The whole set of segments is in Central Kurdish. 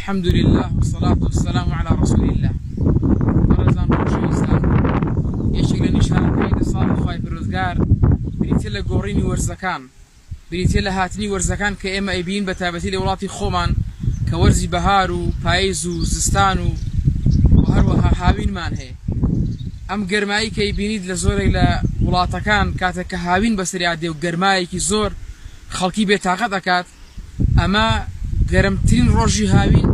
الحمد لله والصلاة والسلام على رسول الله. برزان خوشی ئیسلام یەکێک لە نیشانەکانی ساڵی خوای پەروەردگار بریتیە لە گۆڕینی وەرزەکان، بریتیە لە هاتنی وەرزەکان کە ئێمە ئەیبین بە تایبەتی لە وڵاتی خۆمان کە وەرزی بەهار و پاییز و زستان و هەروەها هاوینمان هەیە. ئەم گەرمایی کە ئەیبینیت لە زۆرێک لە وڵاتەکان کاتێک کە هاوین بەسەریا دێ و گەرمایەکی زۆر خەڵکی بێتاقەت دەکات، ئەمە گەرمترین ڕۆژی هاوین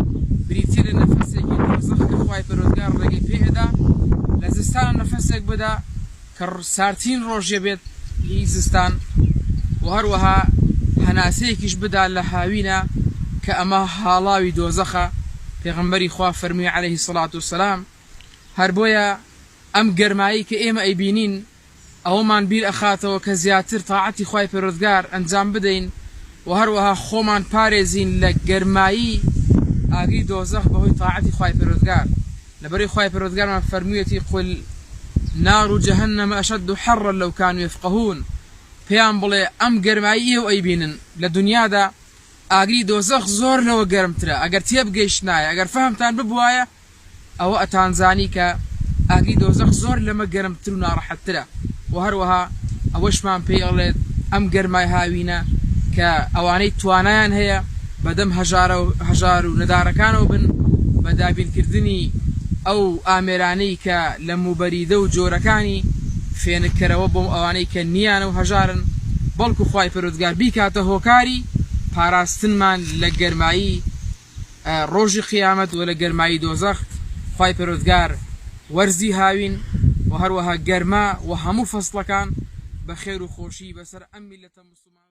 بریتیە لە نەفەسێکی دۆزەخ کە خوای پەروەردگار ڕێگەی پێدا لە زستان نەفەسێک بدا کە ساردترین ڕۆژێ بێت هی زستان، و هەروەها هەناسەیەکیش بدا لە هاوینە کە ئەمە هاڵاوی دۆزەخە. پێغەمبەری خوا فەرمووی عەلەیهی سەڵات وسەلام هەر بۆیە ئەم گەرمایی کە ئێمە ئەیبینین ئەوەمان بیر ئەخاتەوە کە زیاتر تاعەتی خوای پەروەردگار ئەنجام بدەین و هەروەها خۆمان پارێزین لە گەرمایی ئاگری دۆزەخ بەهۆی تاعەتی خوای پەروەردگار. لەبەرەوەی خوای پەروەردگارمان فەرموویەتی قل نار جهنم أشد حرا لو كانوا يفقهون، پێیان بڵێ ئەم گەرمایی ئێوە ئەیبینن لە دنیادا ئاگری دۆزەخ زۆر لەوە گەرمترە، ئەگەر تێبگەیشتنایە ئەگەر فەهمتان ببوایە ئەوە ئەتانزانی کە ئاگری دۆزەخ زۆر لەمە گەرمتر و ناڕەحەتترە. و هەروەها ئەوەشمان پێی ئەڵێت ئەم گەرمای هاوینە کە ئەوانەی توانایان هەیە بەدەم هەژار و نەدارەکانەوە بن بە دابینکردنی ئەو ئامێرانەی کە لە موبەریدە و جۆرەکانی فێنکەرەوە بۆم ئەوانەی کە نیانە و هەژارن، بەڵکو خوای پەروەردگار بیکاتە هۆکاری پاراستنمان لە گەرمایی ڕۆژی قیامەت و لە گەرمایی دۆزەخ. خوای پەروەردگار وەرزی هاوین و هەروەها گەرما و هەموو فەسڵەکان بە خێر و خۆشی بەسەر ئەم میلەتە موسڵمان